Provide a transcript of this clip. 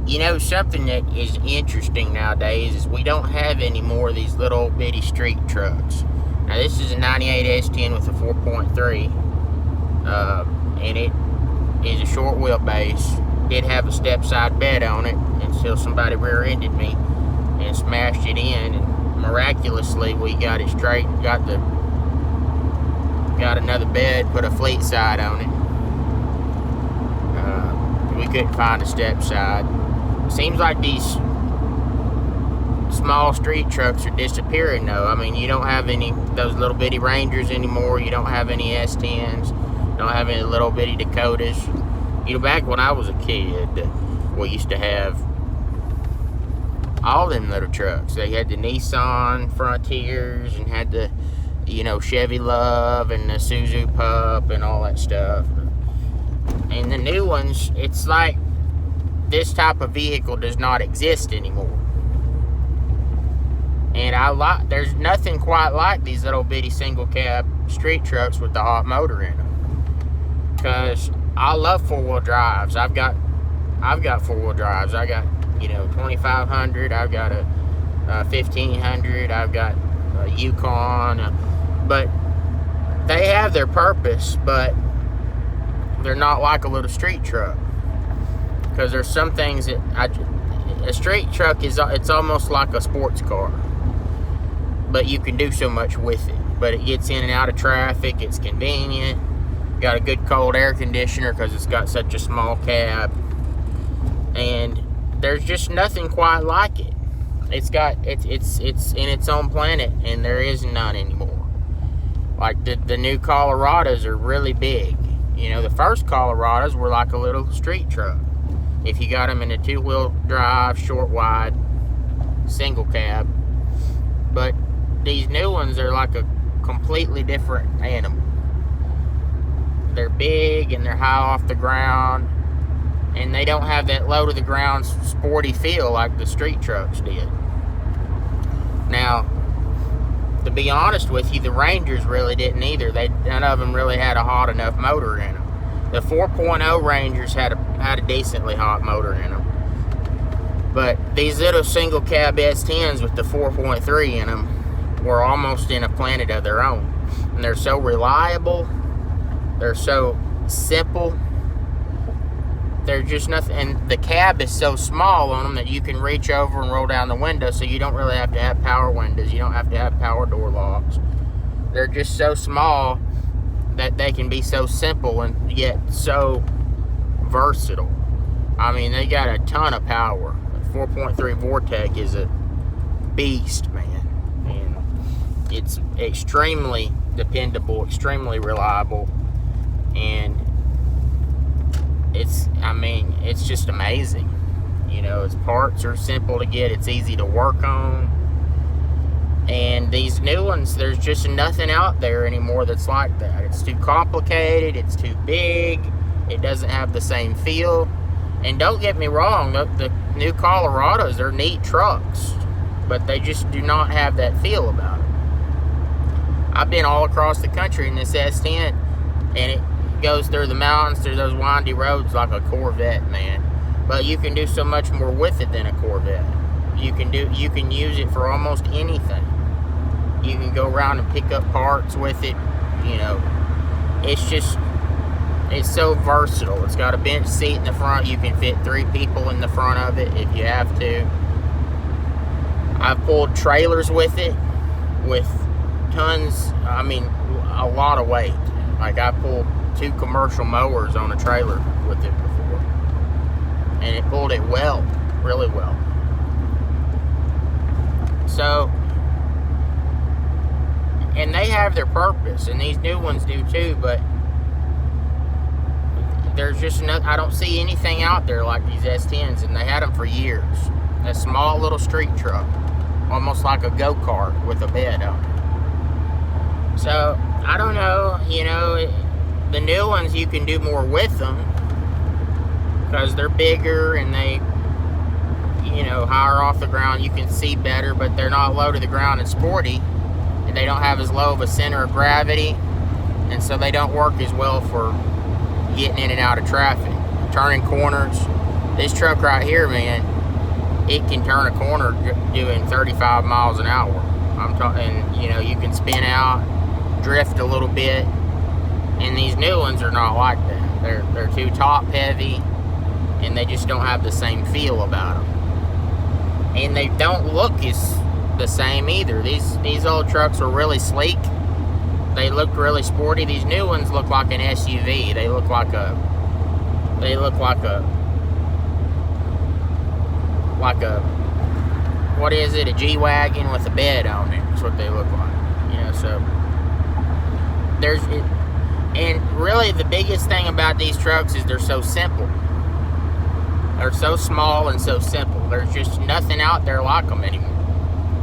You know, something that is interesting nowadays is we don't have any more of these little bitty street trucks. Now, this is a 98 S10 with a 4.3, and it is a short wheelbase. Did have a step side bed on it until somebody rear-ended me and smashed it in, and miraculously we got it straight, got another bed, put a fleet side on it. We couldn't find a step side. Seems like these small street trucks are disappearing though. I mean, you don't have any those little bitty Rangers anymore. You don't have any S10s. You don't have any little bitty Dakotas. You know, back when I was a kid, we used to have all them little trucks. They had the Nissan Frontiers and had the, you know, Chevy Love and the Suzu Pup and all that stuff. And the new ones, it's like this type of vehicle does not exist anymore. And there's nothing quite like these little bitty single cab street trucks with the hot motor in them. Because I love four-wheel drives. I've got four-wheel drives. I got, you know, 2500. I've got a 1500. I've got a Yukon. But they have their purpose, but they're not like a little street truck. Because there's some things that a street truck it's almost like a sports car, but you can do so much with it. But it gets in and out of traffic. It's convenient. Got a good cold air conditioner because it's got such a small cab, and there's just nothing quite like it. It's in its own planet, and there is none anymore. Like the new Colorados are really big. You know, the first Colorados were like a little street truck. If you got them in a two-wheel drive, short wide, single cab. But these new ones are like a completely different animal. They're big and they're high off the ground, and they don't have that low to the ground sporty feel like the street trucks did. Now, to be honest with you, the Rangers really didn't either. None of them really had a hot enough motor in them. The 4.0 Rangers had a decently hot motor in them. But these little single cab S10s with the 4.3 in them were almost in a planet of their own. And they're so reliable. They're so simple. They're just nothing. And the cab is so small on them that you can reach over and roll down the window, so you don't really have to have power windows. You don't have to have power door locks. They're just so small that they can be so simple and yet so versatile. I mean, they got a ton of power. The 4.3 Vortec is a beast, man. And it's extremely dependable, extremely reliable, and it's just amazing. You know, its parts are simple to get. It's easy to work on. And these new ones, there's just nothing out there anymore that's like that. It's too complicated. It's too big. It doesn't have the same feel. And don't get me wrong, the new Colorados, they're neat trucks, but they just do not have that feel about it. I've been all across the country in this S10, and it goes through the mountains, through those windy roads like a Corvette, man. But you can do so much more with it than a Corvette. You can use it for almost anything. You can go around and pick up parts with it. You know, it's so versatile. It's got a bench seat in the front. You can fit 3 people in the front of it if you have to. I've pulled trailers with it with tons, a lot of weight. Like, I pulled 2 commercial mowers on a trailer with it before, and it pulled it well, really well. So, and they have their purpose, and these new ones do too, but there's just I don't see anything out there like these S10s, and they had them for years. A small little street truck, almost like a go-kart with a bed on it. So, I don't know, you know, the new ones you can do more with them because they're bigger and they, you know, higher off the ground. You can see better, but they're not low to the ground and sporty, and they don't have as low of a center of gravity, and so they don't work as well for getting in and out of traffic, turning corners. This truck right here, man, it can turn a corner doing 35 miles an hour. I'm talking, you know, you can spin out, drift a little bit, and these new ones are not like that. They're too top heavy, and they just don't have the same feel about them. And they don't look as the same either. These old trucks were really sleek. They looked really sporty. These new ones look like an SUV. They look like a what is it, a G-Wagon with a bed on it. That's what they look like, you know. So and really the biggest thing about these trucks is they're so simple. They're so small and so simple. There's just nothing out there like them anymore.